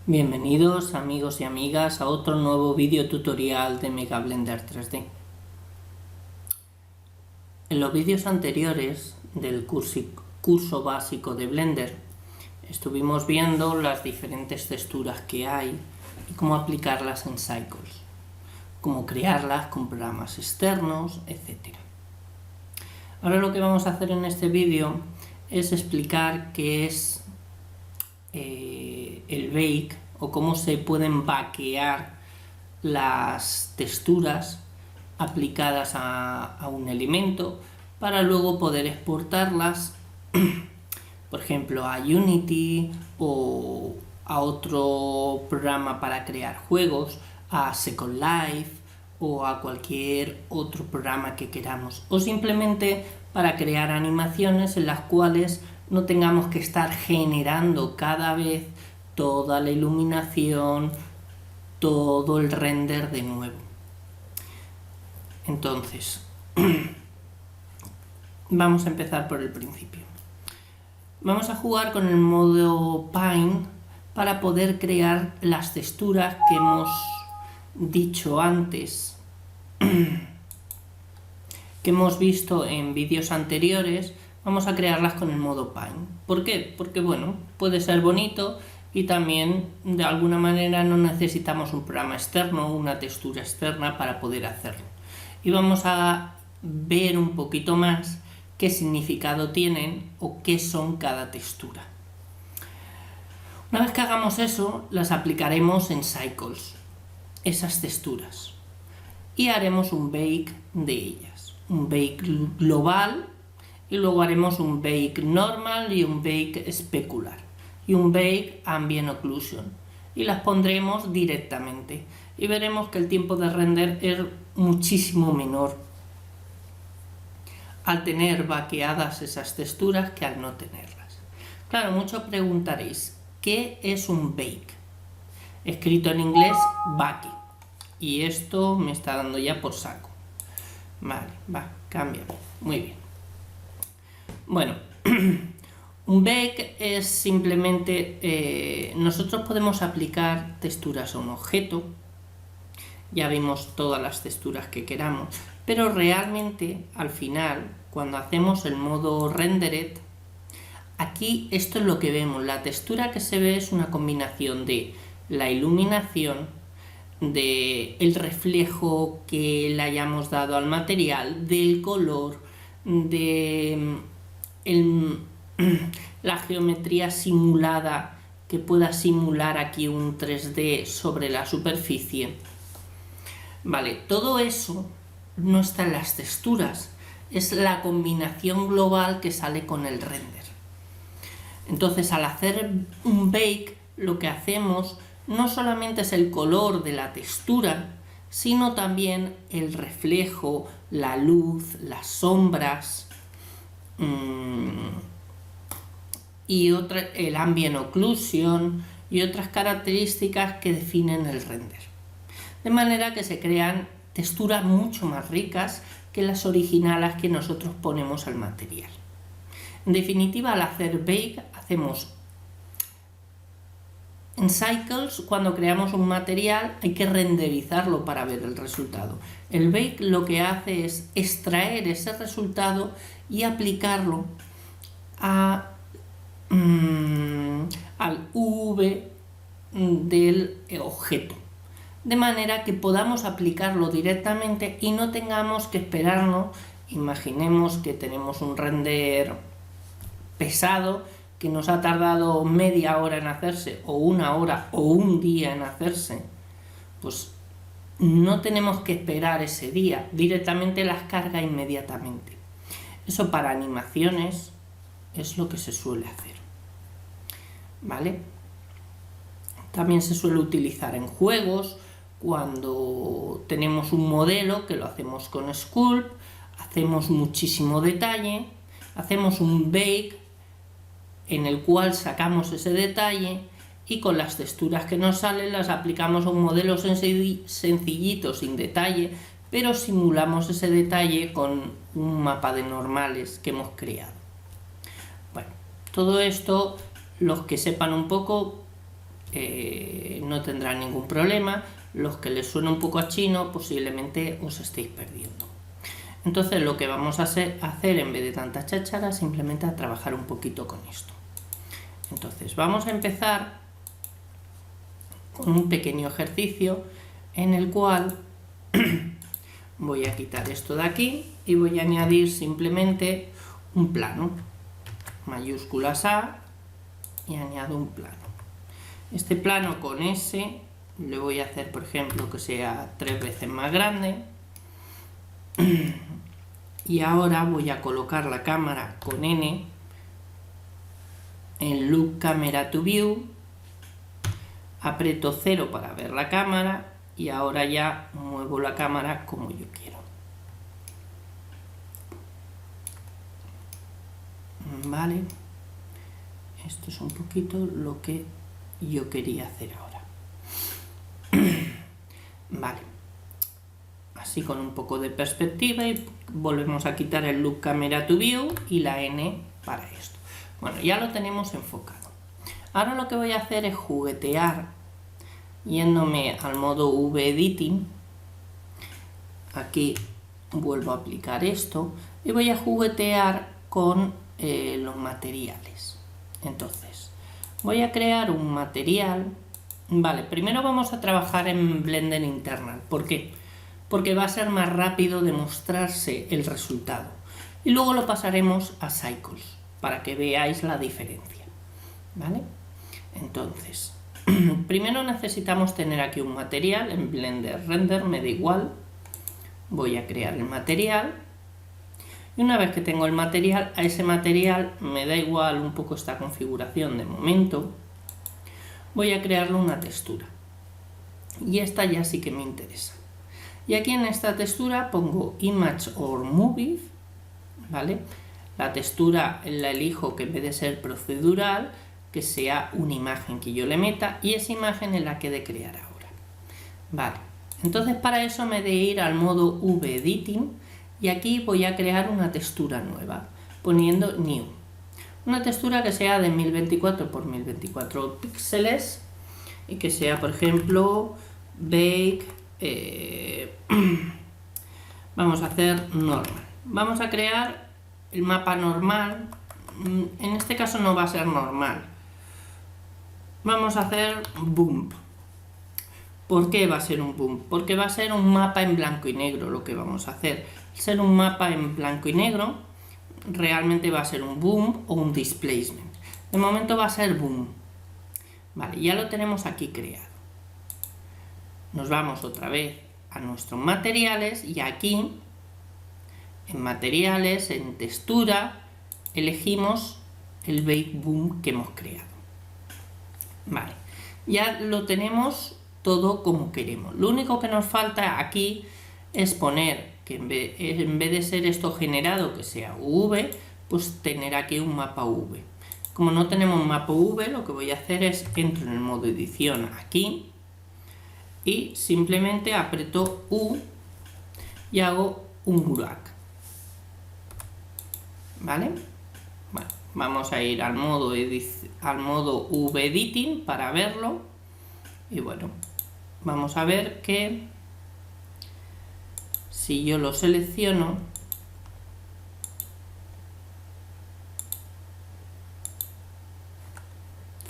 Bienvenidos amigos y amigas a otro nuevo vídeo tutorial de Mega Blender 3D. En los vídeos anteriores del curso básico de Blender estuvimos viendo las diferentes texturas que hay y cómo aplicarlas en Cycles, cómo crearlas con programas externos, etc. Ahora lo que vamos a hacer en este vídeo es explicar qué es el bake o cómo se pueden bakear las texturas aplicadas a un elemento para luego poder exportarlas por ejemplo a Unity o a otro programa para crear juegos, a Second Life o a cualquier otro programa que queramos, o simplemente para crear animaciones en las cuales no tengamos que estar generando cada vez toda la iluminación, todo el render de nuevo. Entonces, vamos a empezar por el principio. Vamos a jugar con el modo Paint para poder crear las texturas que hemos dicho antes, que hemos visto en vídeos anteriores. Vamos a crearlas con el modo Paint. ¿Por qué? Porque bueno, puede ser bonito y también de alguna manera no necesitamos un programa externo, una textura externa para poder hacerlo. Y vamos a ver un poquito más qué significado tienen o qué son cada textura. Una vez que hagamos eso, las aplicaremos en Cycles, esas texturas, y haremos un bake de ellas, un bake global, y luego haremos un bake normal y un bake specular y un bake ambient occlusion, y las pondremos directamente y veremos que el tiempo de render es muchísimo menor al tener bakeadas esas texturas que al no tenerlas. Claro, muchos preguntaréis, ¿qué es un bake? Escrito en inglés, bake, y esto me está dando ya por saco. Vale, va, cámbiame, muy bien. Bueno, un bake es simplemente, nosotros podemos aplicar texturas a un objeto, ya vimos todas las texturas que queramos, pero realmente al final, cuando hacemos el modo rendered, aquí esto es lo que vemos. La textura que se ve es una combinación de la iluminación, de el reflejo que le hayamos dado al material, del color, de la geometría simulada, que pueda simular aquí un 3D sobre la superficie. Vale, todo eso no está en las texturas, es la combinación global que sale con el render. Entonces, al hacer un bake, lo que hacemos no solamente es el color de la textura, sino también el reflejo, la luz, las sombras, y el ambient occlusion y otras características que definen el render. De manera que se crean texturas mucho más ricas que las originales que nosotros ponemos al material. En definitiva, al hacer bake, hacemos en Cycles, cuando creamos un material hay que renderizarlo para ver el resultado. El bake lo que hace es extraer ese resultado y aplicarlo al UV del objeto, de manera que podamos aplicarlo directamente y no tengamos que esperarnos. Imaginemos que tenemos un render pesado que nos ha tardado media hora en hacerse, o una hora, o un día en hacerse, pues no tenemos que esperar ese día, directamente las carga inmediatamente. Eso para animaciones es lo que se suele hacer, ¿vale? También se suele utilizar en juegos, cuando tenemos un modelo que lo hacemos con Sculpt, hacemos muchísimo detalle, hacemos un bake en el cual sacamos ese detalle y con las texturas que nos salen las aplicamos a un modelo sencillito, sin detalle, pero simulamos ese detalle con un mapa de normales que hemos creado. Bueno, todo esto, los que sepan un poco, no tendrán ningún problema. Los que les suena un poco a chino posiblemente os estéis perdiendo. Entonces lo que vamos a hacer en vez de tanta cháchara, simplemente a trabajar un poquito con esto. Entonces vamos a empezar con un pequeño ejercicio en el cual voy a quitar esto de aquí y voy a añadir simplemente un plano, mayúsculas A, y añado un plano. Este plano con S le voy a hacer, por ejemplo, que sea 3 veces más grande. Y ahora voy a colocar la cámara con N en Look Camera to View, aprieto 0 para ver la cámara y ahora ya muevo la cámara como yo quiero. Vale, esto es un poquito lo que yo quería hacer ahora. Vale, así con un poco de perspectiva y volvemos a quitar el Look Camera to View y la N para esto. Bueno, ya lo tenemos enfocado. Ahora lo que voy a hacer es juguetear yéndome al modo V-Editing. Aquí vuelvo a aplicar esto y voy a juguetear con los materiales. Entonces voy a crear un material. Vale, primero vamos a trabajar en Blender Internal. ¿Por qué? Porque va a ser más rápido de mostrarse el resultado. Y luego lo pasaremos a Cycles para que veáis la diferencia. ¿Vale? Entonces, primero necesitamos tener aquí un material. En Blender Render me da igual. Voy a crear el material. Y una vez que tengo el material, a ese material me da igual un poco esta configuración de momento. Voy a crearle una textura. Y esta ya sí que me interesa. Y aquí en esta textura pongo Image or Movie, ¿vale? La textura la elijo que en vez de ser procedural, que sea una imagen que yo le meta y esa imagen es la que he de crear ahora. Vale, entonces para eso me he de ir al modo V-Editing y aquí voy a crear una textura nueva, poniendo New. Una textura que sea de 1024 por 1024 píxeles y que sea, por ejemplo, Bake. Vamos a hacer normal. Vamos a crear el mapa normal. En este caso no va a ser normal. Vamos a hacer boom. ¿Por qué va a ser un boom? Porque va a ser un mapa en blanco y negro lo que vamos a hacer. Al ser un mapa en blanco y negro, realmente va a ser un boom o un displacement. De momento va a ser boom. Vale, ya lo tenemos aquí creado. Nos vamos otra vez a nuestros materiales y aquí en materiales, en textura, elegimos el Bake Boom que hemos creado. Vale, ya lo tenemos todo como queremos. Lo único que nos falta aquí es poner que en vez de ser esto generado que sea V, pues tener aquí un mapa V. Como no tenemos un mapa V, lo que voy a hacer es entro en el modo edición aquí y simplemente aprieto U y hago un Gurak. ¿Vale? Bueno, vamos a ir al modo V-Editing para verlo. Y bueno, vamos a ver que si yo lo selecciono,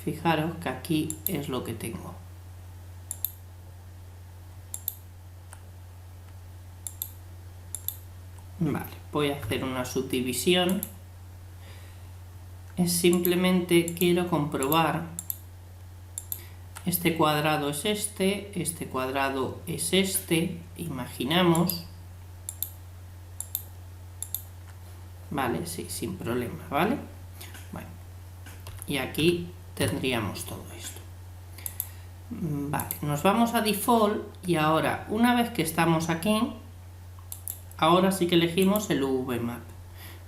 fijaros que aquí es lo que tengo. Vale, voy a hacer una subdivisión. Es simplemente quiero comprobar. Este cuadrado es este cuadrado es este, imaginamos. Vale, sí, sin problema, ¿vale? Bueno, y aquí tendríamos todo esto. Vale, nos vamos a Default y ahora, una vez que estamos aquí, ahora sí que elegimos el UV-Map.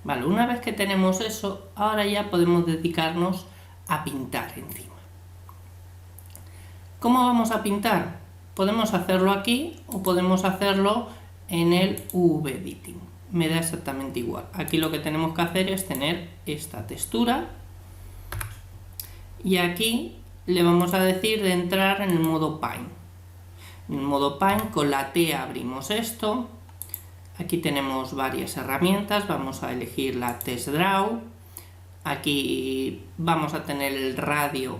Vale, una vez que tenemos eso, ahora ya podemos dedicarnos a pintar encima. ¿Cómo vamos a pintar? Podemos hacerlo aquí o podemos hacerlo en el V-Editing. Me da exactamente igual. Aquí lo que tenemos que hacer es tener esta textura y aquí le vamos a decir de entrar en el modo Paint. En el modo Paint con la T abrimos esto. Aquí tenemos varias herramientas, vamos a elegir la Test Draw. Aquí vamos a tener el radio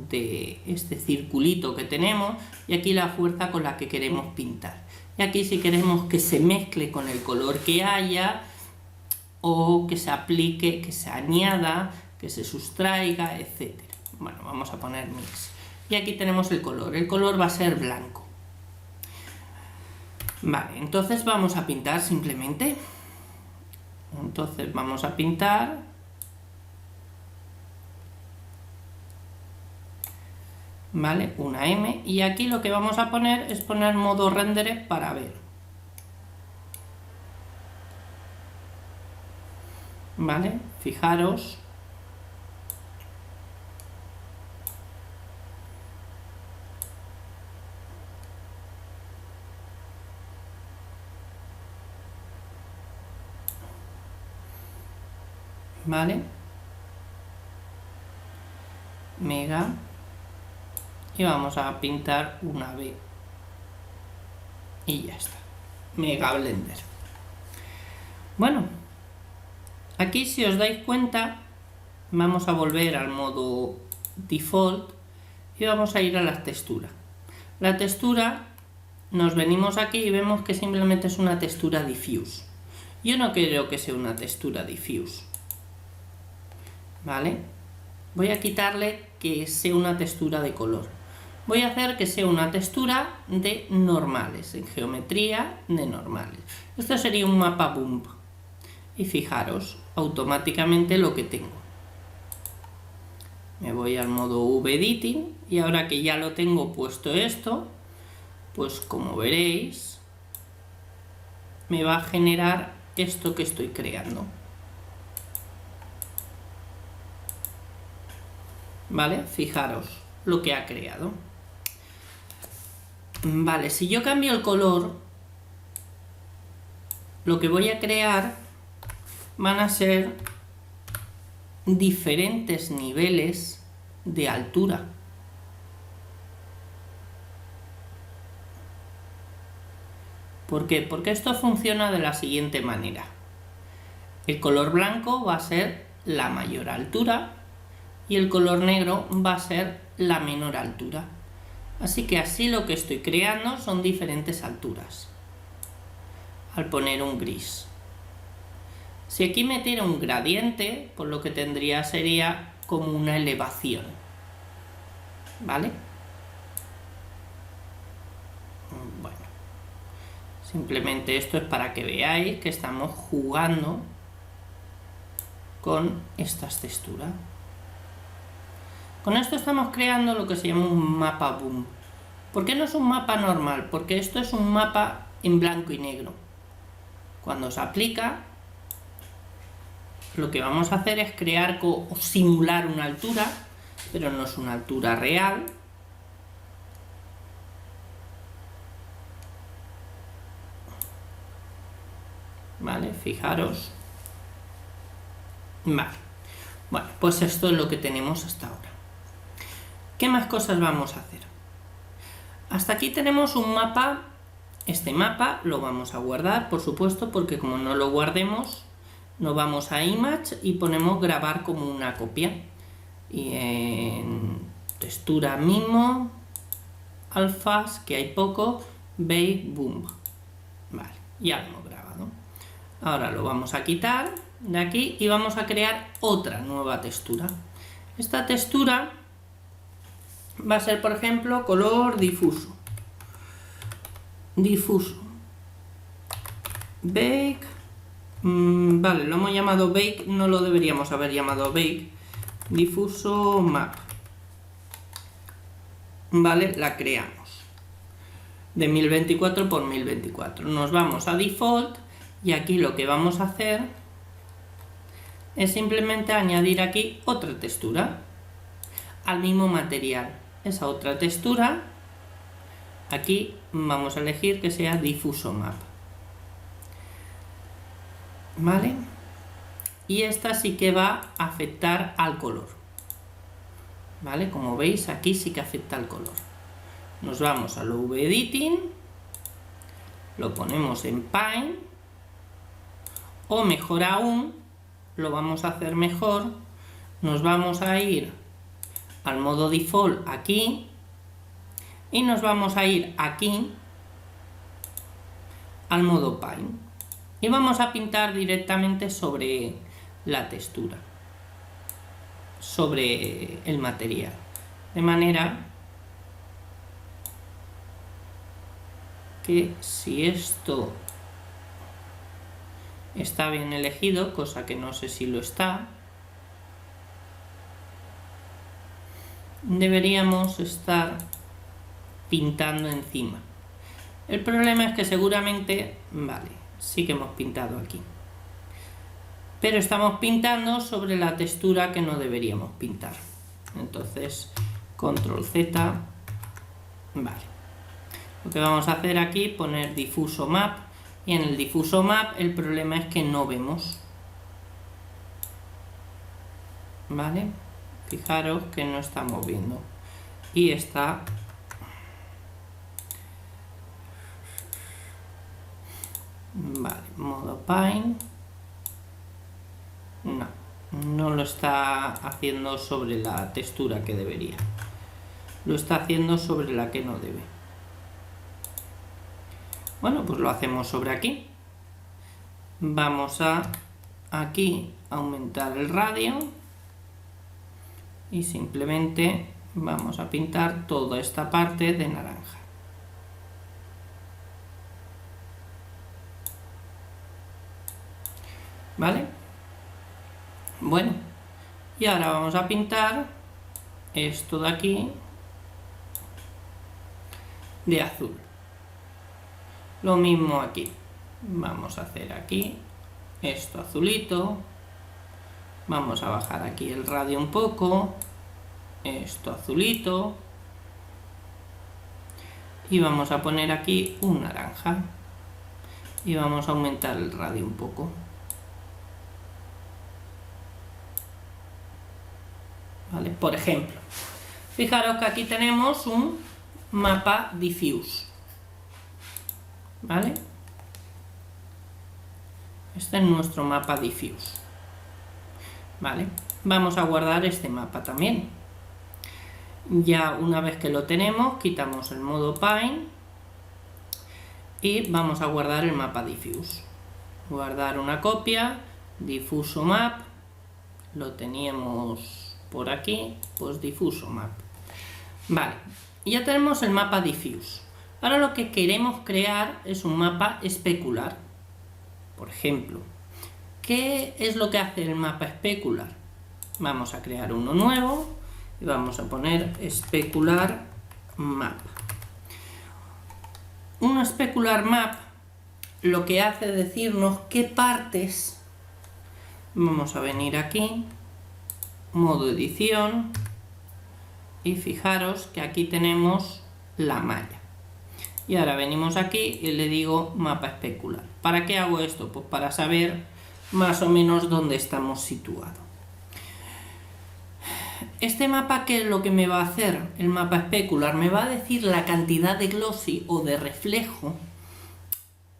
de este circulito que tenemos y aquí la fuerza con la que queremos pintar. Y aquí si queremos que se mezcle con el color que haya o que se aplique, que se añada, que se sustraiga, etc. Bueno, vamos a poner mix. Y aquí tenemos el color va a ser blanco. Vale, entonces vamos a pintar simplemente. Entonces vamos a pintar. Vale, una M. Y aquí lo que vamos a poner es poner modo render para ver. Vale, fijaros. Vale, mega, y vamos a pintar una B y ya está, Mega Blender. Bueno, aquí si os dais cuenta vamos a volver al modo default y vamos a ir a las texturas. La textura, nos venimos aquí y vemos que simplemente es una textura diffuse. Yo no quiero que sea una textura diffuse. ¿Vale? Voy a quitarle que sea una textura de color. Voy a hacer que sea una textura de normales, en geometría de normales. Esto sería un mapa bump. Y fijaros automáticamente lo que tengo. Me voy al modo V-Editing y ahora que ya lo tengo puesto esto, pues como veréis, me va a generar esto que estoy creando. ¿Vale? Fijaros lo que ha creado. Vale, si yo cambio el color, lo que voy a crear van a ser diferentes niveles de altura. ¿Por qué? Porque esto funciona de la siguiente manera. El color blanco va a ser la mayor altura y el color negro va a ser la menor altura. Así que así lo que estoy creando son diferentes alturas. Al poner un gris. Si aquí metiera un gradiente, pues lo que tendría sería como una elevación. ¿Vale? Bueno. Simplemente esto es para que veáis que estamos jugando con estas texturas. Con esto estamos creando lo que se llama un mapa boom. ¿Por qué no es un mapa normal? Porque esto es un mapa en blanco y negro. Cuando se aplica, lo que vamos a hacer es crear o simular una altura, pero no es una altura real. Vale, fijaros. Vale. Bueno, pues esto es lo que tenemos hasta ahora. ¿Qué más cosas vamos a hacer? Hasta aquí tenemos un mapa. Este mapa lo vamos a guardar, por supuesto, porque como no lo guardemos, nos vamos a Image y ponemos grabar como una copia. Y en textura mismo, alfas, que hay poco, Bake Boom. Vale, ya lo hemos grabado. Ahora lo vamos a quitar de aquí y vamos a crear otra nueva textura. Esta textura va a ser, por ejemplo, color difuso. Difuso. Bake. Vale, lo hemos llamado Bake, no lo deberíamos haber llamado Bake. Difuso Map. Vale, la creamos. De 1024 por 1024. Nos vamos a Default y aquí lo que vamos a hacer es simplemente añadir aquí otra textura al mismo material. Esa otra textura, aquí vamos a elegir que sea Difuso Map. ¿Vale? Y esta sí que va a afectar al color. ¿vale? Como veis, aquí sí que afecta el color. Nos vamos al UV Editing, lo ponemos en Paint, o mejor aún, lo vamos a hacer mejor, nos vamos a ir al modo Default aquí, y nos vamos a ir aquí, al modo Paint, y vamos a pintar directamente sobre la textura, sobre el material, de manera que si esto está bien elegido, cosa que no sé si lo está, deberíamos estar pintando encima. El problema es que seguramente, vale, sí que hemos pintado aquí, pero estamos pintando sobre la textura que no deberíamos pintar. Entonces, Control Z, vale. Lo que vamos a hacer aquí, poner difuso map, y en el difuso map el problema es que no vemos, ¿vale? Fijaros que no estamos viendo, y está vale, modo Paint, no lo está haciendo sobre la textura que debería, lo está haciendo sobre la que no debe. Bueno, pues lo hacemos sobre aquí. Vamos a aquí aumentar el radio y simplemente vamos a pintar toda esta parte de naranja. ¿Vale? Bueno, y ahora vamos a pintar esto de aquí de azul. Lo mismo aquí, vamos a hacer aquí esto azulito, vamos a bajar aquí el radio un poco, esto azulito, y vamos a poner aquí un naranja, y vamos a aumentar el radio un poco. ¿Vale? Por ejemplo, fijaros que aquí tenemos un mapa diffuse, ¿vale? Este es nuestro mapa diffuse, ¿vale? Vamos a guardar este mapa también. Ya una vez que lo tenemos, quitamos el modo Paint y vamos a guardar el mapa diffuse. Guardar una copia, difuso map, lo teníamos por aquí, pues difuso map. Vale, ya tenemos el mapa diffuse. Ahora lo que queremos crear es un mapa especular. Por ejemplo, ¿qué es lo que hace el mapa especular? Vamos a crear uno nuevo y vamos a poner Specular Map. Un Specular Map lo que hace es decirnos qué partes. Vamos a venir aquí, modo edición, y fijaros que aquí tenemos la malla. Y ahora venimos aquí y le digo mapa especular. ¿Para qué hago esto? Pues para saber más o menos dónde estamos situados. Este mapa, ¿qué es lo que me va a hacer? El mapa especular me va a decir la cantidad de glossy o de reflejo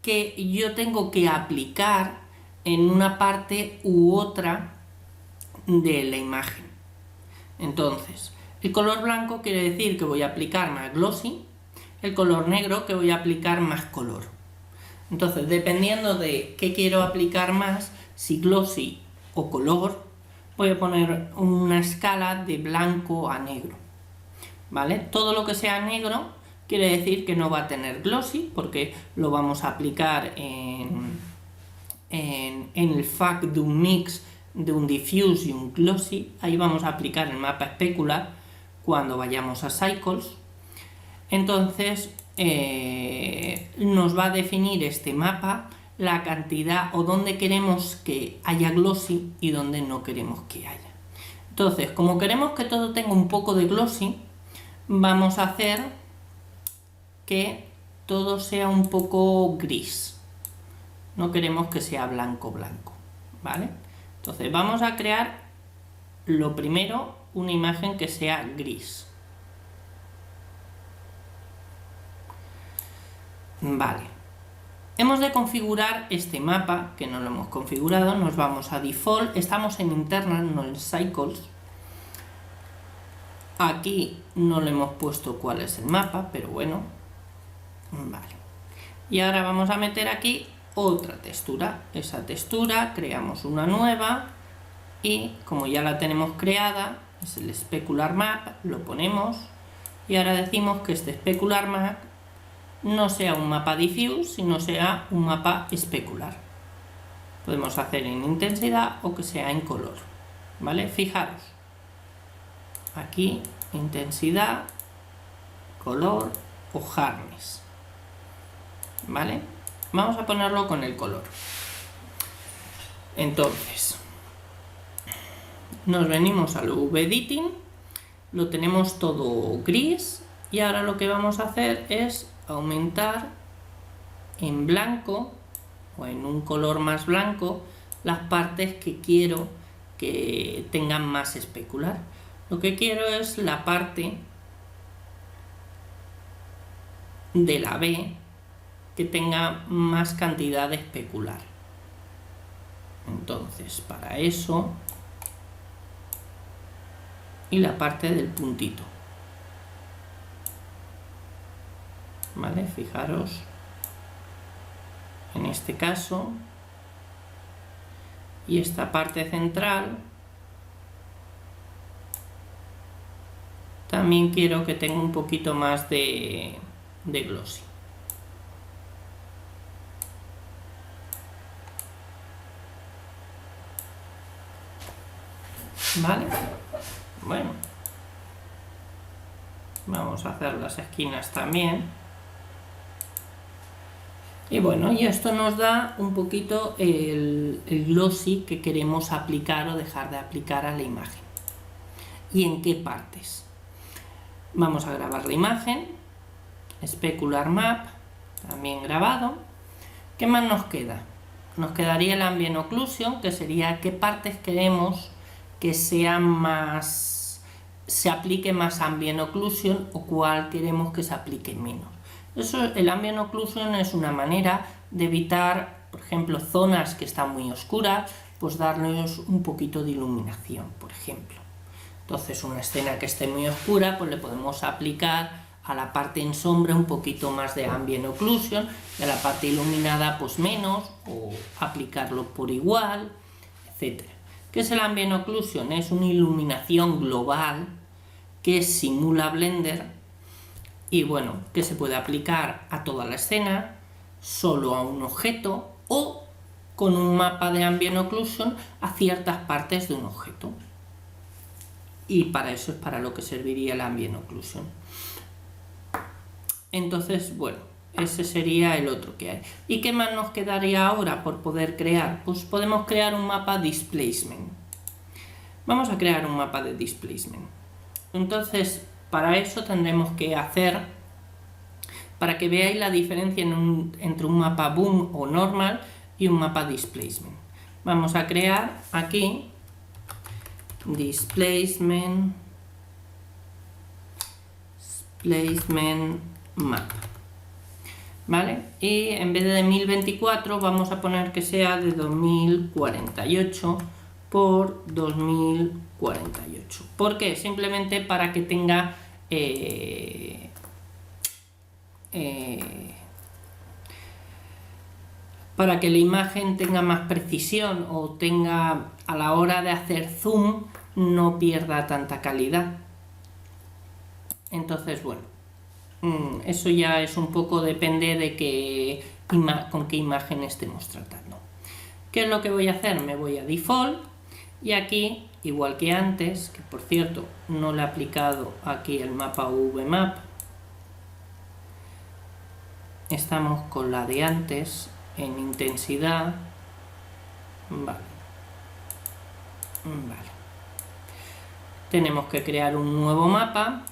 que yo tengo que aplicar en una parte u otra de la imagen. Entonces, el color blanco quiere decir que voy a aplicar más glossy, el color negro que voy a aplicar más color. Entonces, dependiendo de qué quiero aplicar más, si glossy o color, voy a poner una escala de blanco a negro, ¿vale? Todo lo que sea negro quiere decir que no va a tener glossy, porque lo vamos a aplicar en el FAC de un mix, de un diffuse y un glossy. Ahí vamos a aplicar el mapa especular cuando vayamos a cycles. Entonces nos va a definir este mapa la cantidad o dónde queremos que haya glossy y dónde no queremos que haya. Entonces, como queremos que todo tenga un poco de glossy, vamos a hacer que todo sea un poco gris. No queremos que sea blanco, ¿vale? Entonces vamos a crear lo primero una imagen que sea gris. Vale. Hemos de configurar este mapa, que no lo hemos configurado. Nos vamos a Default, estamos en Internal, no en Cycles. Aquí no le hemos puesto cuál es el mapa, pero bueno. Vale. Y ahora vamos a meter aquí otra textura. Esa textura, creamos una nueva y como ya la tenemos creada, es el Specular Map, lo ponemos y ahora decimos que este Specular Map no sea un mapa diffuse, sino sea un mapa especular. Podemos hacer en intensidad o que sea en color, ¿vale? Fijaros, aquí intensidad, color o hardness, ¿vale? Vamos a ponerlo con el color. Entonces, nos venimos al V-Editing, lo tenemos todo gris y ahora lo que vamos a hacer es aumentar en blanco o en un color más blanco las partes que quiero que tengan más especular. Lo que quiero es la parte de la B que tenga más cantidad de especular. Entonces, para eso, y la parte del puntito, ¿vale? Fijaros, en este caso, y esta parte central también quiero que tenga un poquito más de glossy. ¿Vale? Bueno, vamos a hacer las esquinas también. Y bueno, y esto nos da un poquito el glossy que queremos aplicar o dejar de aplicar a la imagen. ¿Y en qué partes? Vamos a grabar la imagen, Specular Map, también grabado. ¿Qué más nos queda? Nos quedaría el Ambient Occlusion, que sería qué partes queremos que sean más, se aplique más Ambient Occlusion o cuál queremos que se aplique menos. Eso, el Ambient Occlusion es una manera de evitar, por ejemplo, zonas que están muy oscuras, pues darles un poquito de iluminación, por ejemplo. Entonces, una escena que esté muy oscura, pues le podemos aplicar a la parte en sombra un poquito más de Ambient Occlusion y a la parte iluminada pues menos, o aplicarlo por igual, etcétera. ¿Qué es el Ambient Occlusion? Es una iluminación global que simula Blender y bueno, que se puede aplicar a toda la escena, solo a un objeto o con un mapa de Ambient Occlusion a ciertas partes de un objeto. Y para eso es para lo que serviría el Ambient Occlusion. Entonces, bueno, ese sería el otro que hay. ¿Y qué más nos quedaría ahora por poder crear? Pues podemos crear un mapa Displacement. Vamos a crear un mapa de Displacement. Entonces, para eso tendremos que hacer, para que veáis la diferencia entre un mapa Boom o Normal y un mapa Displacement. Vamos a crear aquí Displacement Map, ¿vale? Y en vez de 1024 vamos a poner que sea de 2048 por 2048. ¿Por qué? Simplemente para que tenga para que la imagen tenga más precisión o tenga, a la hora de hacer zoom, no pierda tanta calidad. Entonces, bueno, eso ya es un poco, depende de con qué imagen estemos tratando. ¿Qué es lo que voy a hacer? Me voy a Default y aquí, igual que antes, que por cierto no le he aplicado aquí el mapa VMap, estamos con la de antes en intensidad. Vale. Tenemos que crear un nuevo mapa.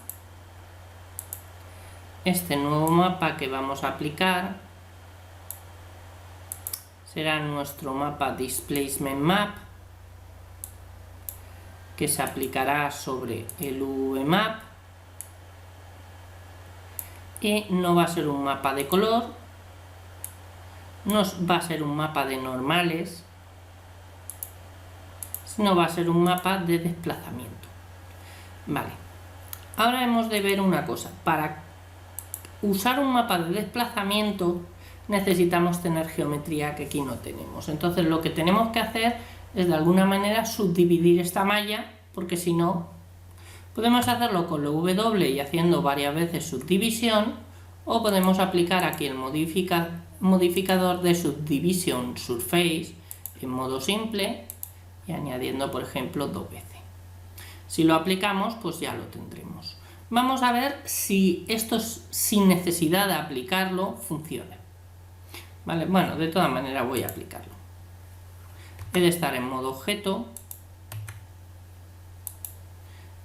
Este nuevo mapa que vamos a aplicar será nuestro mapa Displacement Map que se aplicará sobre el VMap y no va a ser un mapa de color, no va a ser un mapa de normales, sino va a ser un mapa de desplazamiento. Vale, ahora hemos de ver una cosa. Para usar un mapa de desplazamiento necesitamos tener geometría, que aquí no tenemos. Entonces lo que tenemos que hacer es de alguna manera subdividir esta malla, porque si no, podemos hacerlo con lo W y haciendo varias veces subdivisión, o podemos aplicar aquí el modificador de Subdivision Surface en modo simple y añadiendo, por ejemplo, 2 veces. Si lo aplicamos, pues ya lo tendremos. Vamos a ver si esto, sin necesidad de aplicarlo, funciona. ¿Vale? Bueno, de todas maneras voy a aplicarlo. He de estar en modo objeto.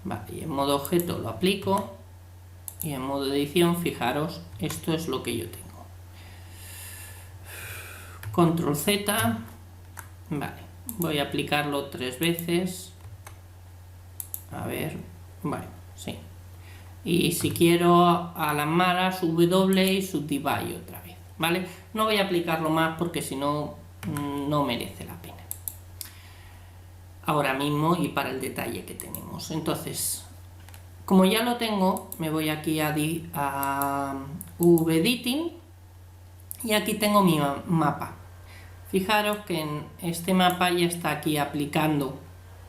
Vale, y en modo objeto lo aplico. Y en modo edición, fijaros, esto es lo que yo tengo. Control Z. Vale, voy a aplicarlo 3 veces. A ver, bueno, sí. Y si quiero a las malas, W y subdivide otra vez, ¿vale? No voy a aplicarlo más porque si no, no merece la pena. Ahora mismo y para el detalle que tenemos. Entonces, como ya lo tengo, me voy aquí a VEditing y aquí tengo mi mapa. Fijaros que en este mapa ya está aquí aplicando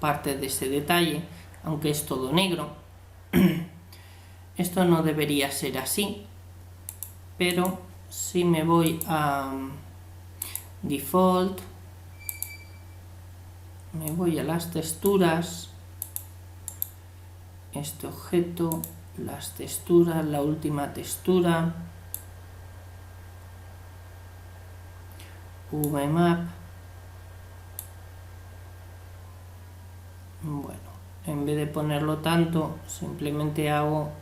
parte de ese detalle, aunque es todo negro. Esto no debería ser así, pero si me voy a Default, me voy a las texturas, este objeto, las texturas, la última textura, VMap. Bueno, en vez de ponerlo tanto, simplemente hago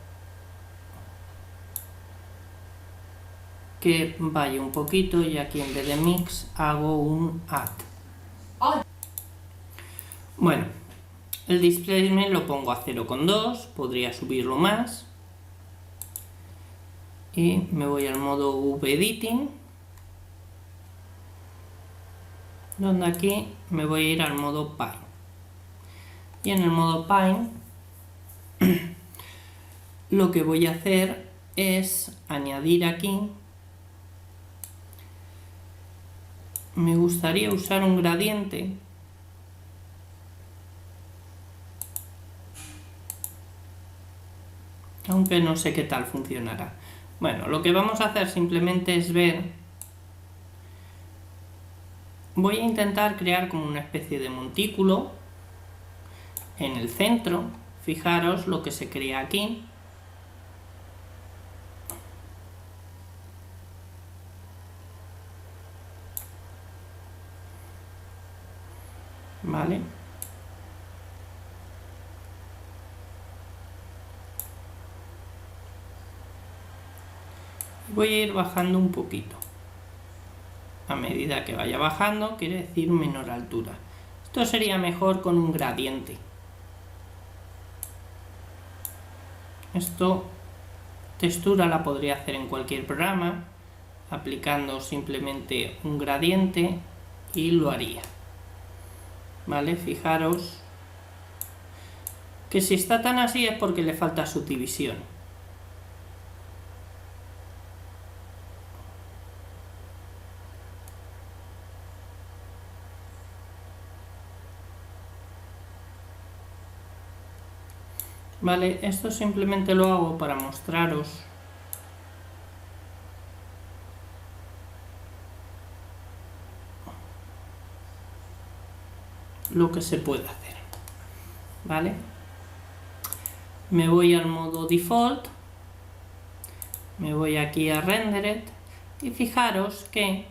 que vaya un poquito y aquí en vez de mix hago un add. Bueno, el displacement lo pongo a 0,2, podría subirlo más. Y me voy al modo VEditing, donde aquí me voy a ir al modo Pine. Y en el modo Pine lo que voy a hacer es añadir aquí. Me gustaría usar un gradiente aunque no sé qué tal funcionará. Bueno, lo que vamos a hacer simplemente es ver. Voy a intentar crear como una especie de montículo en el centro. Fijaros lo que se crea aquí. ¿Vale? Voy a ir bajando un poquito. A medida que vaya bajando, quiere decir menor altura. Esto sería mejor con un gradiente. Esto, textura la podría hacer en cualquier programa, aplicando simplemente un gradiente y lo haría. ¿Vale? Fijaros que si está tan así es porque le falta subdivisión. Vale, esto simplemente lo hago para mostraros lo que se puede hacer. ¿Vale? Me voy al modo Default, me voy aquí a Rendered y fijaros que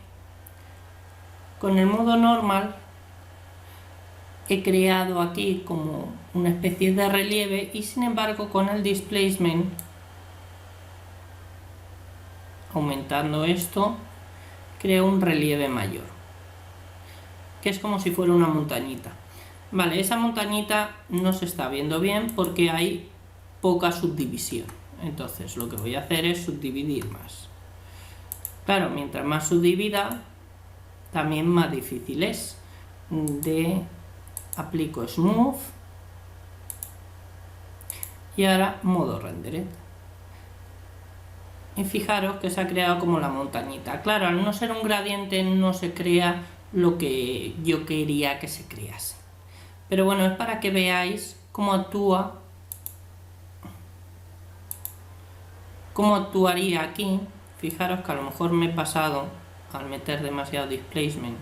con el modo normal he creado aquí como una especie de relieve y sin embargo con el displacement, aumentando esto, creo un relieve mayor, que es como si fuera una montañita. Vale, esa montañita no se está viendo bien porque hay poca subdivisión. Entonces lo que voy a hacer es subdividir más. Claro, mientras más subdivida, también más difícil es. Aplico Smooth y ahora modo Rendered. Y fijaros que se ha creado como la montañita. Claro, al no ser un gradiente no se crea lo que yo quería que se crease. Pero bueno, es para que veáis cómo actuaría aquí. Fijaros que a lo mejor me he pasado al meter demasiado displacement.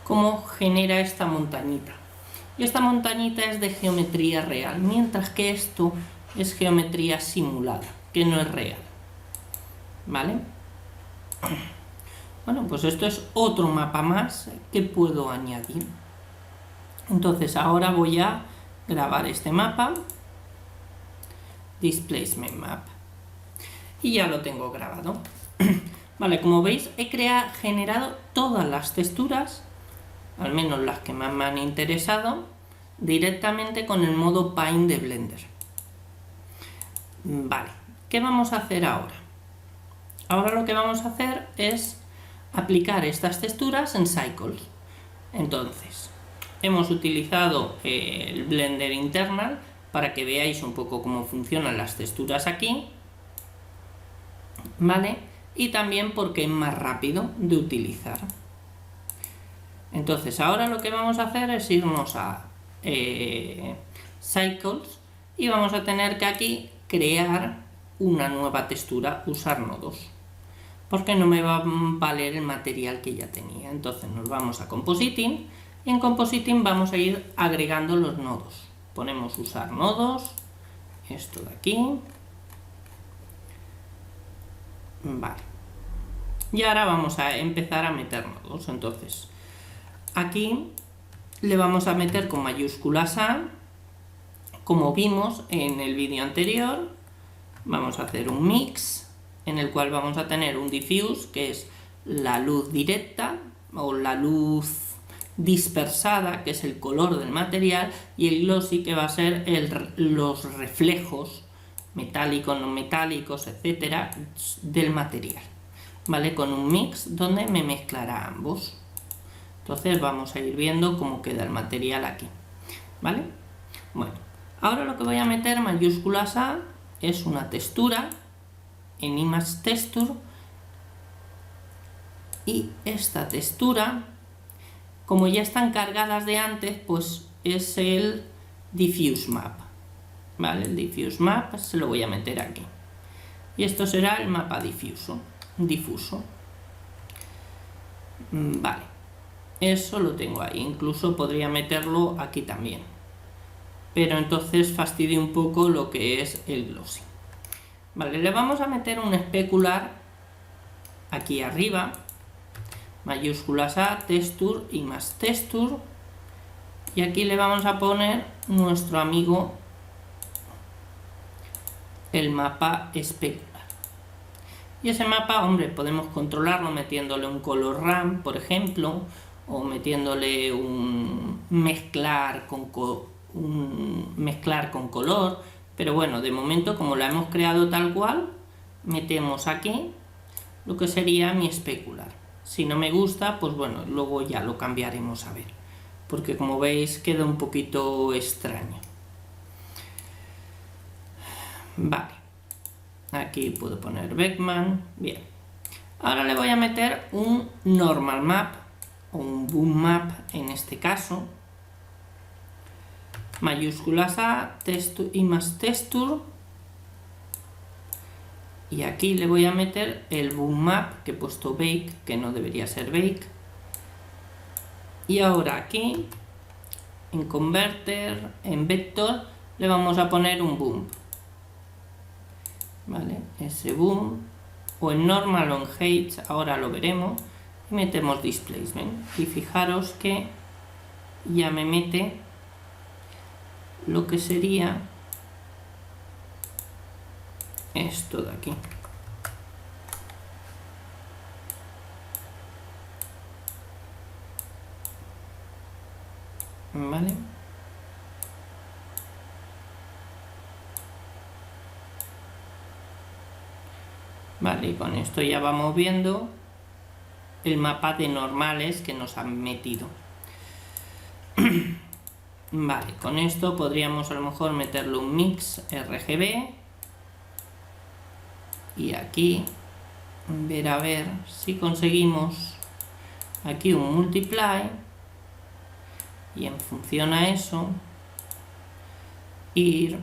Cómo genera esta montañita. Y esta montañita es de geometría real, mientras que esto es geometría simulada, que no es real. ¿Vale? Bueno, pues esto es otro mapa más que puedo añadir. Entonces ahora voy a grabar este mapa, Displacement Map, y ya lo tengo grabado. Vale, como veis he generado todas las texturas, al menos las que más me han interesado, directamente con el modo Paint de Blender. Vale, ¿qué vamos a hacer ahora? Ahora lo que vamos a hacer es aplicar estas texturas en Cycles. Entonces, hemos utilizado el Blender Internal para que veáis un poco cómo funcionan las texturas aquí, ¿vale? Y también porque es más rápido de utilizar. Entonces ahora lo que vamos a hacer es irnos a Cycles y vamos a tener que aquí crear una nueva textura, usar nodos, porque no me va a valer el material que ya tenía. Entonces nos vamos a Compositing y en Compositing vamos a ir agregando los nodos. Ponemos usar nodos, esto de aquí, vale, y ahora vamos a empezar a meter nodos. Entonces aquí le vamos a meter con mayúsculas A, como vimos en el vídeo anterior. Vamos a hacer un mix en el cual vamos a tener un diffuse, que es la luz directa o la luz dispersada, que es el color del material, y el glossy, que va a ser los reflejos metálicos, no metálicos, etcétera, del material, ¿vale? Con un mix donde me mezclará ambos. Entonces vamos a ir viendo cómo queda el material aquí, ¿vale? Bueno, ahora lo que voy a meter mayúsculas A es una textura en Image Texture, y esta textura, como ya están cargadas de antes, pues es el Diffuse Map, ¿vale? El Diffuse Map se lo voy a meter aquí, y esto será el mapa difuso. Vale, eso lo tengo ahí. Incluso podría meterlo aquí también, pero entonces fastidio un poco lo que es el glossy. Vale, le vamos a meter un especular aquí arriba, mayúsculas A, Texture y más Texture, y aquí le vamos a poner nuestro amigo el mapa especular. Y ese mapa, hombre, podemos controlarlo metiéndole un color RAM, por ejemplo, o metiéndole un mezclar con color, pero bueno, de momento, como la hemos creado tal cual, metemos aquí lo que sería mi especular. Si no me gusta, pues bueno, luego ya lo cambiaremos a ver, porque como veis queda un poquito extraño. Vale, aquí puedo poner Beckman. Bien, ahora le voy a meter un normal map o un boom map en este caso, mayúsculas A, texture y más texture, y aquí le voy a meter el boom map, que he puesto bake, que no debería ser bake. Y ahora aquí en converter, en vector, le vamos a poner un boom, ¿vale? Ese boom, o en normal o en height, ahora lo veremos, y metemos displacement, y fijaros que ya me mete lo que sería esto de aquí. ¿vale? Vale, y con esto ya vamos viendo el mapa de normales que nos han metido. Vale, con esto podríamos a lo mejor meterle un mix RGB y aquí ver a ver si conseguimos aquí un multiply y en función a eso ir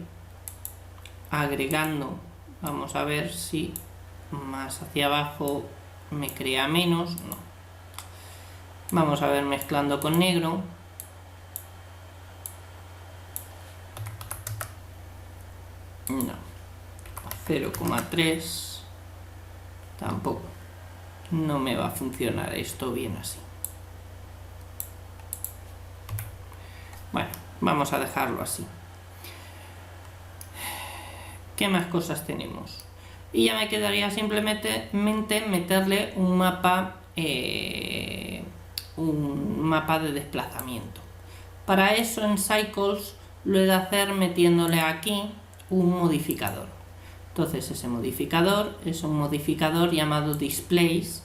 agregando. Vamos a ver si más hacia abajo me crea menos. No. Vamos a ver mezclando con negro. No. 0,3 tampoco. No me va a funcionar esto bien así. Bueno, vamos a dejarlo así. ¿Qué más cosas tenemos? Y ya me quedaría simplemente meterle un mapa de desplazamiento. Para eso en Cycles lo he de hacer metiéndole aquí un modificador. Entonces ese modificador es un modificador llamado Displays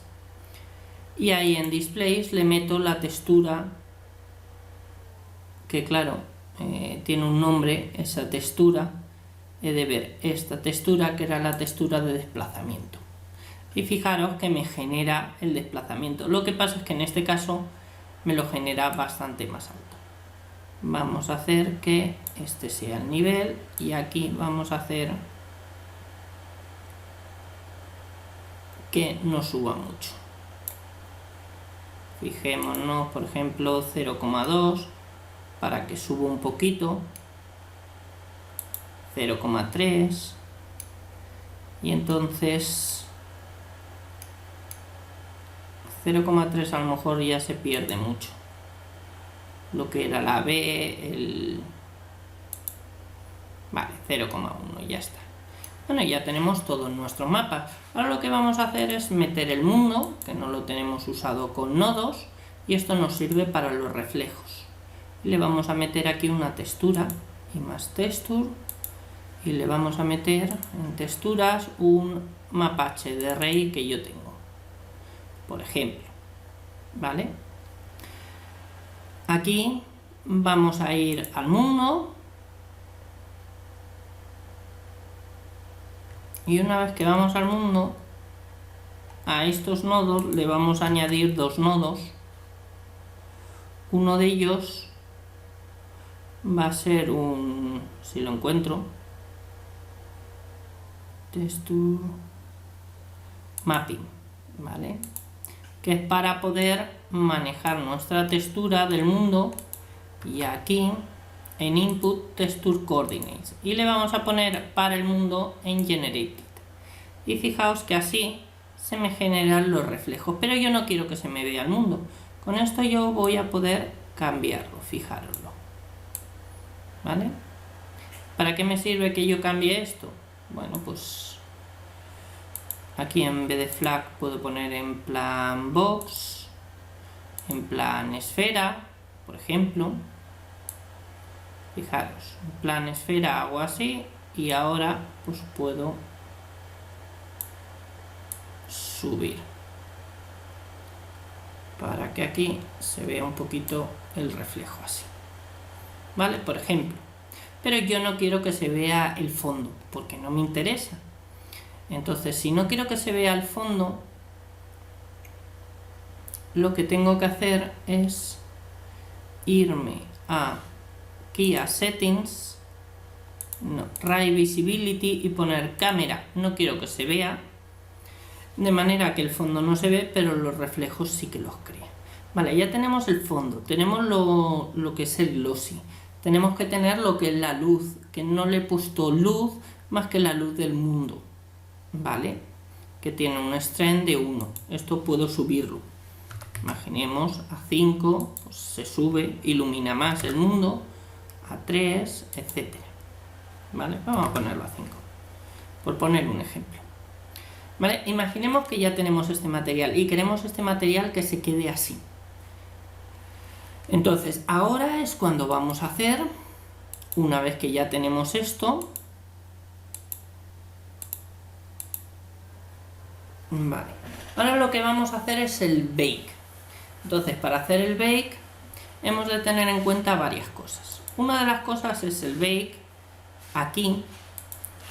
y ahí en Displays le meto la textura que claro tiene un nombre esa textura. He de ver esta textura que era la textura de desplazamiento y fijaros que me genera el desplazamiento. Lo que pasa es que en este caso me lo genera bastante más alto. Vamos a hacer que este sea el nivel y aquí vamos a hacer que no suba mucho. Fijémonos por ejemplo 0,2 para que suba un poquito, 0,3 y entonces 0,3 a lo mejor ya se pierde mucho lo que era la B, vale, 0,1 ya está. Bueno, ya tenemos todo en nuestro mapa. Ahora lo que vamos a hacer es meter el mundo, que no lo tenemos usado con nodos, y esto nos sirve para los reflejos. Le vamos a meter aquí una textura y más texture y le vamos a meter en texturas un mapache de array que yo tengo, por ejemplo, ¿vale? Aquí vamos a ir al mundo y una vez que vamos al mundo a estos nodos le vamos a añadir dos nodos. Uno de ellos va a ser un, si lo encuentro, texture mapping, ¿vale? Que es para poder manejar nuestra textura del mundo y aquí en input texture coordinates y le vamos a poner para el mundo en generated y fijaos que así se me generan los reflejos, pero yo no quiero que se me vea el mundo. Con esto yo voy a poder cambiarlo, fijaroslo, ¿vale? ¿Para qué me sirve que yo cambie esto? Bueno, pues aquí en vez de flag puedo poner en plan box, en plan esfera, por ejemplo. Fijaros, en plan esfera hago así y ahora pues puedo subir para que aquí se vea un poquito el reflejo así, ¿vale? Por ejemplo, pero yo no quiero que se vea el fondo porque no me interesa. Entonces, si no quiero que se vea el fondo, lo que tengo que hacer es irme aquí a Settings, no, Ray Visibility y poner cámara. No quiero que se vea, de manera que el fondo no se ve, pero los reflejos sí que los crea. Vale, ya tenemos el fondo, tenemos lo que es el glossy, tenemos que tener lo que es la luz, que no le he puesto luz más que la luz del mundo, ¿vale? Que tiene un strength de 1. Esto puedo subirlo. Imaginemos a 5, pues se sube, ilumina más el mundo, a 3, etcétera. ¿Vale? Vamos a ponerlo a 5, por poner un ejemplo. ¿Vale? Imaginemos que ya tenemos este material y queremos este material que se quede así. Entonces ahora es cuando vamos a hacer, una vez que ya tenemos esto, vale, ahora lo que vamos a hacer es el bake. Entonces para hacer el bake hemos de tener en cuenta varias cosas. Una de las cosas es el bake. Aquí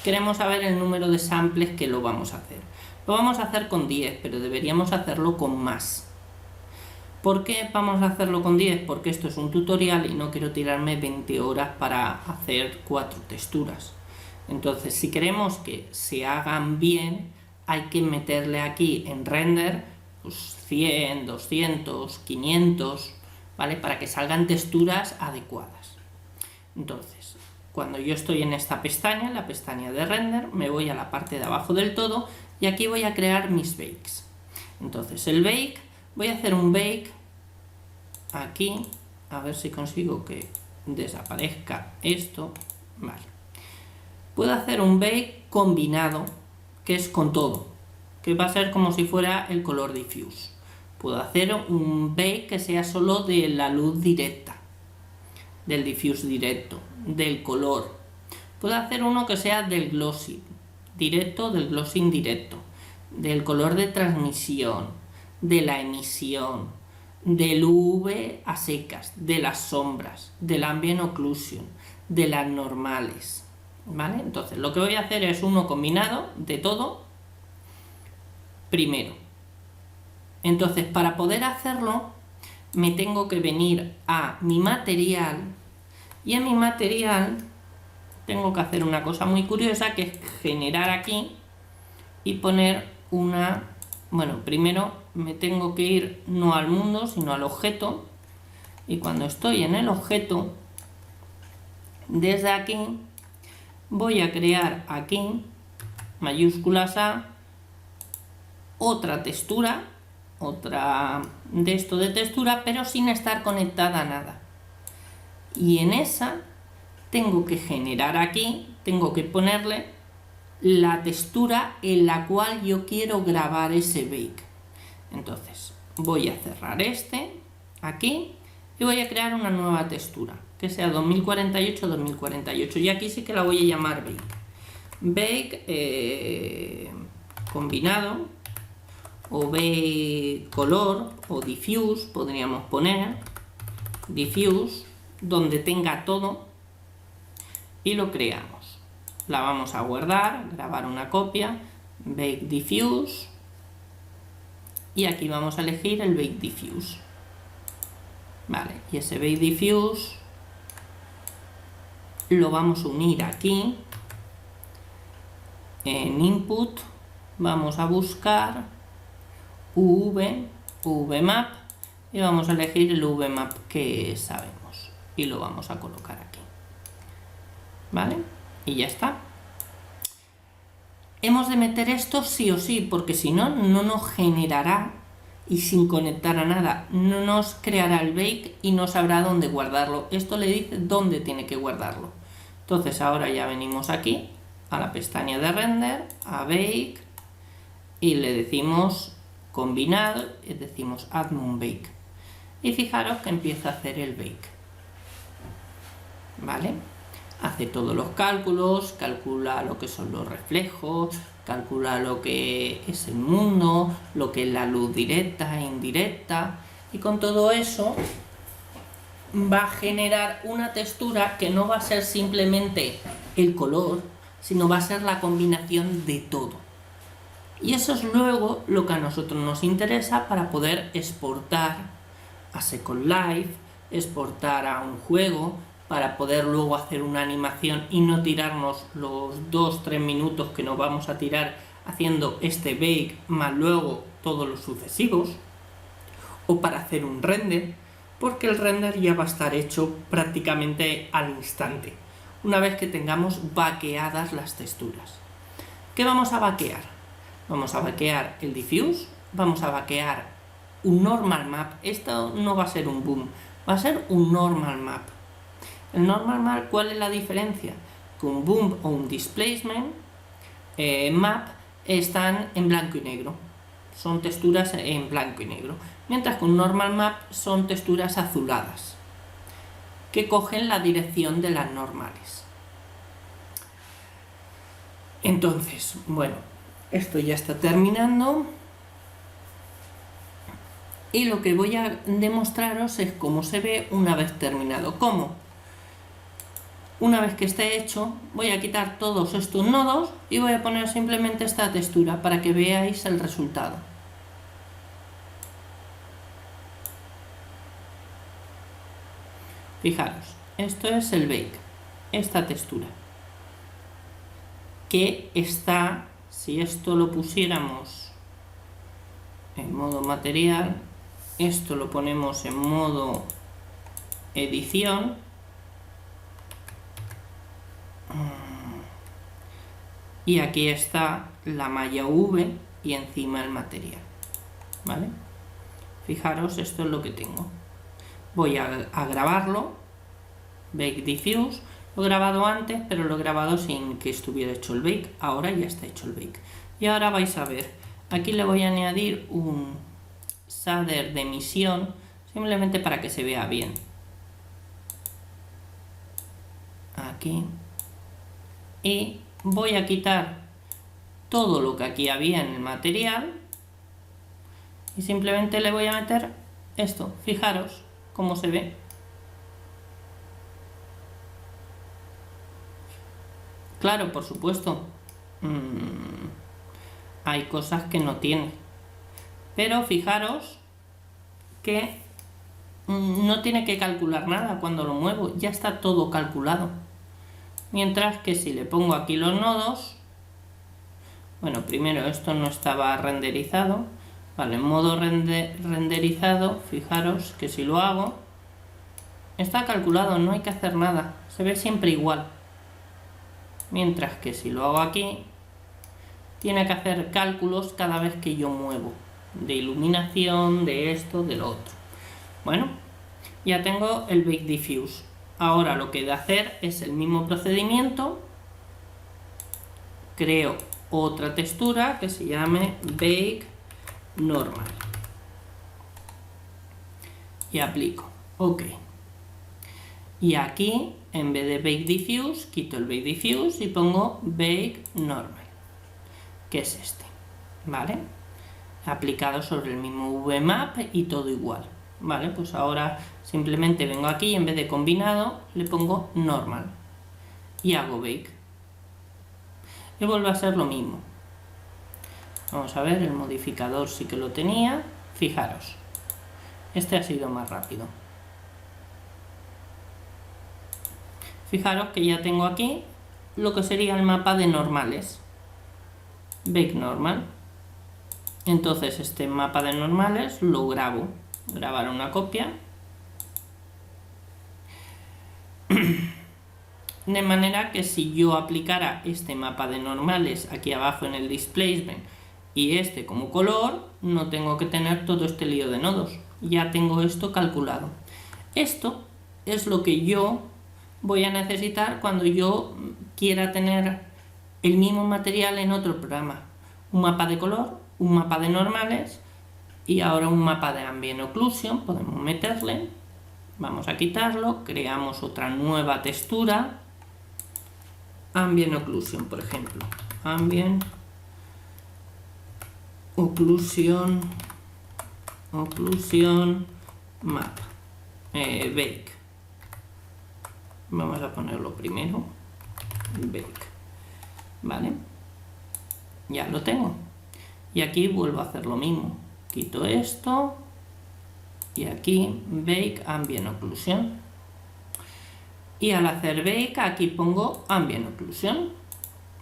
queremos saber el número de samples que lo vamos a hacer. Lo vamos a hacer con 10, pero deberíamos hacerlo con más. ¿Por qué vamos a hacerlo con 10? Porque esto es un tutorial y no quiero tirarme 20 horas para hacer 4 texturas. Entonces, si queremos que se hagan bien, hay que meterle aquí en render pues 100, 200, 500, ¿vale? Para que salgan texturas adecuadas. Entonces, cuando yo estoy en esta pestaña, la pestaña de render, me voy a la parte de abajo del todo y aquí voy a crear mis bakes. Entonces, el bake, voy a hacer un bake aquí, a ver si consigo que desaparezca esto. Vale. Puedo hacer un bake combinado, que es con todo, que va a ser como si fuera el color diffuse. Puedo hacer un bake que sea solo de la luz directa, del diffuse directo, del color. Puedo hacer uno que sea del glossy directo, del glossy indirecto, del color de transmisión, de la emisión, del UV a secas, de las sombras, del ambient occlusion, de las normales, ¿vale? Entonces lo que voy a hacer es uno combinado de todo primero. Entonces para poder hacerlo me tengo que venir a mi material y en mi material tengo que hacer una cosa muy curiosa, que es generar aquí y poner una... Bueno, primero me tengo que ir no al mundo, sino al objeto, y cuando estoy en el objeto, desde aquí voy a crear aquí, mayúsculas A, otra textura, otra de esto de textura, pero sin estar conectada a nada. Y en esa tengo que generar aquí, tengo que ponerle la textura en la cual yo quiero grabar ese bake. Entonces voy a cerrar este aquí y voy a crear una nueva textura que sea 2048-2048 y aquí sí que la voy a llamar bake combinado o bake color o diffuse, podríamos poner diffuse, donde tenga todo, y lo creamos. La vamos a guardar, grabar una copia, bake diffuse, y aquí vamos a elegir el bake diffuse. Vale, y ese bake diffuse lo vamos a unir aquí. En input vamos a buscar UV-map y vamos a elegir el UV-map que sabemos y lo vamos a colocar aquí. ¿Vale? Y ya está. Hemos de meter esto sí o sí, porque si no, no nos generará, y sin conectar a nada, no nos creará el bake y no sabrá dónde guardarlo. Esto le dice dónde tiene que guardarlo. Entonces ahora ya venimos aquí a la pestaña de render, a bake, y le decimos combinar, y decimos add un bake. Y fijaros que empieza a hacer el bake. ¿Vale? Hace todos los cálculos, calcula lo que son los reflejos, calcula lo que es el mundo, lo que es la luz directa e indirecta, y con todo eso va a generar una textura que no va a ser simplemente el color, sino va a ser la combinación de todo. Y eso es luego lo que a nosotros nos interesa para poder exportar a Second Life, exportar a un juego, para poder luego hacer una animación y no tirarnos los 2-3 minutos que nos vamos a tirar haciendo este bake más luego todos los sucesivos, o para hacer un render, porque el render ya va a estar hecho prácticamente al instante, una vez que tengamos baqueadas las texturas. ¿Qué vamos a baquear? Vamos a baquear el diffuse, vamos a baquear un normal map. Esto no va a ser un boom, va a ser un normal map. El normal map, ¿cuál es la diferencia? Que un boom o un displacement map están en blanco y negro. son texturas en blanco y negro, mientras que un normal map son texturas azuladas que cogen la dirección de las normales. Entonces, bueno, esto ya está terminando y lo que voy a demostraros es cómo se ve una vez terminado. ¿Cómo? Una vez que esté hecho, voy a quitar todos estos nodos y voy a poner simplemente esta textura para que veáis el resultado. Fijaros, esto es el bake, esta textura, que está, si esto lo pusiéramos en modo material, esto lo ponemos en modo edición, y aquí está la malla V y encima el material, ¿vale? Fijaros, esto es lo que tengo. Voy a grabarlo, Bake Diffuse, lo he grabado antes, pero lo he grabado sin que estuviera hecho el bake, ahora ya está hecho el bake. Y ahora vais a ver, aquí le voy a añadir un shader de emisión, simplemente para que se vea bien. Aquí. Y voy a quitar todo lo que aquí había en el material y simplemente le voy a meter esto. Fijaros cómo se ve. Claro, por supuesto, hay cosas que no tiene, pero fijaros que no tiene que calcular nada cuando lo muevo, ya está todo calculado. Mientras que si le pongo aquí los nodos, bueno, primero esto no estaba renderizado, vale, en modo renderizado, fijaros que si lo hago, está calculado, no hay que hacer nada, se ve siempre igual. Mientras que si lo hago aquí, tiene que hacer cálculos cada vez que yo muevo, de iluminación, de esto, de lo otro. Bueno, ya tengo el Bake Diffuse. Ahora lo que he de hacer es el mismo procedimiento. Creo otra textura que se llame Bake Normal. Y aplico. OK. Y aquí, en vez de Bake Diffuse, quito el Bake Diffuse y pongo Bake Normal, que es este, ¿vale? Aplicado sobre el mismo VMap y todo igual, ¿vale? Pues ahora simplemente vengo aquí y en vez de combinado le pongo Normal y hago Bake. Y vuelve a ser lo mismo. Vamos a ver, el modificador sí que lo tenía. Fijaros, este ha sido más rápido. Fijaros que ya tengo aquí lo que sería el mapa de normales. Bake Normal. Entonces este mapa de normales lo grabo. Grabar una copia. De manera que si yo aplicara este mapa de normales aquí abajo en el displacement y este como color, no tengo que tener todo este lío de nodos. Ya tengo esto calculado. Esto es lo que yo voy a necesitar cuando yo quiera tener el mismo material en otro programa. Un mapa de color, un mapa de normales y ahora un mapa de Ambient Occlusion. Podemos meterle, vamos a quitarlo, creamos otra nueva textura, Ambient Occlusion, por ejemplo. Ambient Occlusion Map, Bake. Vamos a ponerlo primero, Bake, ¿vale? Ya lo tengo. Y aquí vuelvo a hacer lo mismo. Quito esto y aquí Bake Ambient Occlusion. Y al hacer Bake aquí pongo Ambient Occlusion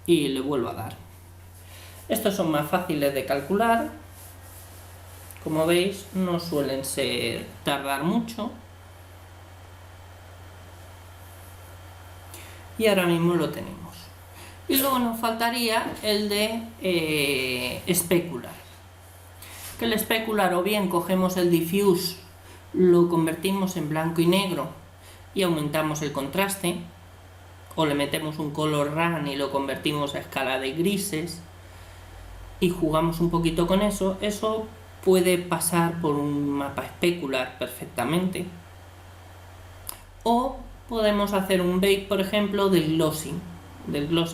y le vuelvo a dar. Estos son más fáciles de calcular. Como veis, no suelen tardar mucho. Y ahora mismo lo tenemos. Y luego nos faltaría el de especular. Que el especular, o bien cogemos el diffuse, lo convertimos en blanco y negro y aumentamos el contraste, o le metemos un color run y lo convertimos a escala de grises, y jugamos un poquito con eso, eso puede pasar por un mapa especular perfectamente. O podemos hacer un bake, por ejemplo, del glossy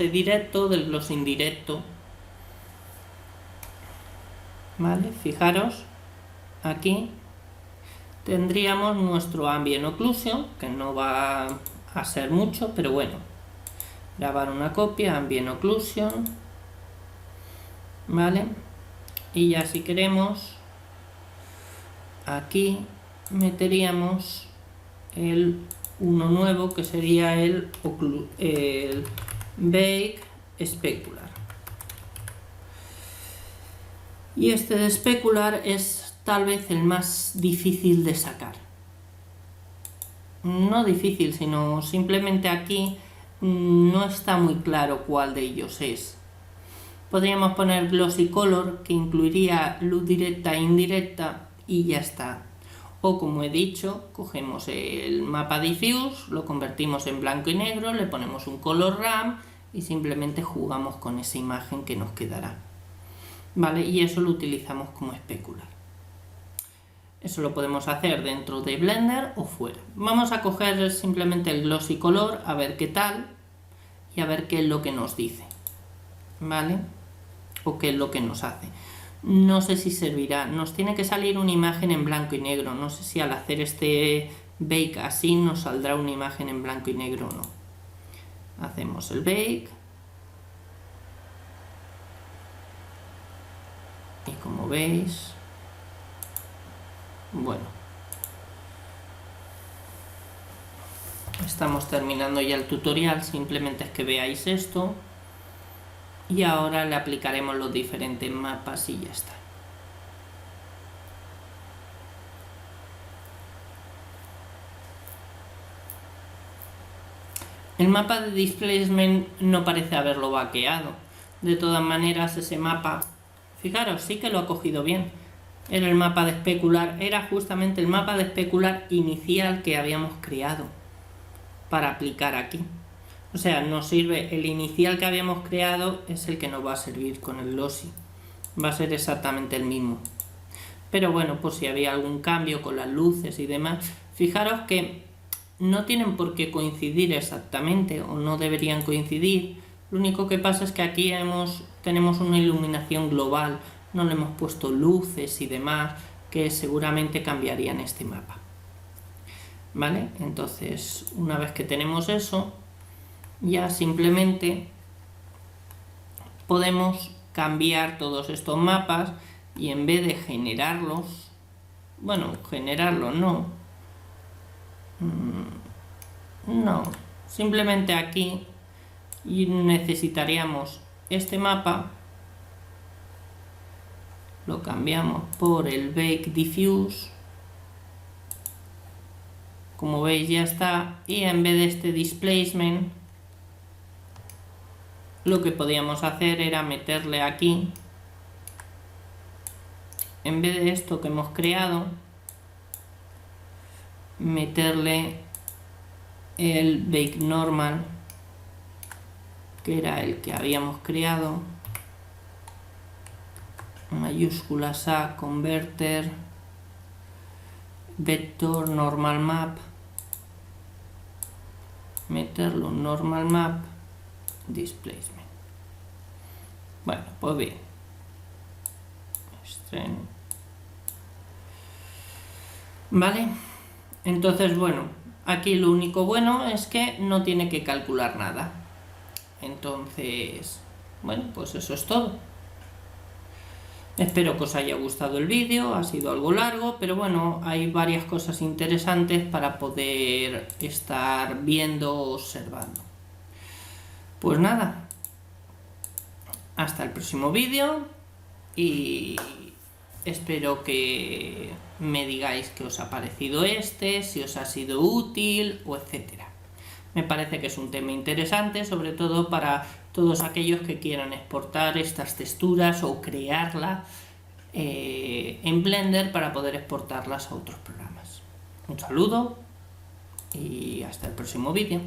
directo, del glossy indirecto. ¿Vale? Fijaros, aquí tendríamos nuestro ambient occlusion, que no va a ser mucho, pero bueno, grabar una copia, ambient occlusion, ¿vale? Y ya si queremos, aquí meteríamos uno nuevo, que sería el bake specular. Y este de specular es tal vez el más difícil de sacar. No difícil, sino simplemente aquí no está muy claro cuál de ellos es. Podríamos poner glossy color, que incluiría luz directa e indirecta, y ya está. O como he dicho, cogemos el mapa diffuse, lo convertimos en blanco y negro, le ponemos un color RAM y simplemente jugamos con esa imagen que nos quedará. ¿Vale? Y eso lo utilizamos como especular. Eso lo podemos hacer dentro de Blender o fuera. Vamos a coger simplemente el glossy color, a ver qué tal y a ver qué es lo que nos dice. ¿Vale? O qué es lo que nos hace. No sé si servirá. Nos tiene que salir una imagen en blanco y negro. No sé si al hacer este bake así nos saldrá una imagen en blanco y negro o no. Hacemos el bake. Y como veis, bueno, estamos terminando ya el tutorial, simplemente es que veáis esto y ahora le aplicaremos los diferentes mapas y ya está. El mapa de displacement no parece haberlo vaqueado. De todas maneras, ese mapa, fijaros, sí que lo ha cogido bien. Era el mapa de especular, era justamente el mapa de especular inicial que habíamos creado para aplicar aquí. O sea, nos sirve el inicial que habíamos creado, es el que nos va a servir con el glossy. Va a ser exactamente el mismo. Pero bueno, pues si había algún cambio con las luces y demás, fijaros que no tienen por qué coincidir exactamente o no deberían coincidir. Lo único que pasa es que aquí tenemos una iluminación global, no le hemos puesto luces y demás que seguramente cambiarían este mapa. ¿Vale? Entonces, una vez que tenemos eso, ya simplemente podemos cambiar todos estos mapas y en vez de generarlos, bueno, generarlos no, simplemente aquí necesitaríamos este mapa, lo cambiamos por el bake diffuse, como veis ya está, y en vez de este displacement lo que podíamos hacer era meterle aquí, en vez de esto que hemos creado, meterle el bake normal, que era el que habíamos creado, mayúsculas A, converter, vector normal map, meterlo en normal map, displacement. Bueno, pues bien, vale. Entonces, bueno, aquí lo único bueno es que no tiene que calcular nada. Entonces, bueno, pues eso es todo. Espero que os haya gustado el vídeo, ha sido algo largo, pero bueno, hay varias cosas interesantes para poder estar viendo o observando. Pues nada, hasta el próximo vídeo y espero que me digáis qué os ha parecido si os ha sido útil o etcétera. Me parece que es un tema interesante, sobre todo para todos aquellos que quieran exportar estas texturas o crearlas en Blender para poder exportarlas a otros programas. Un saludo y hasta el próximo vídeo.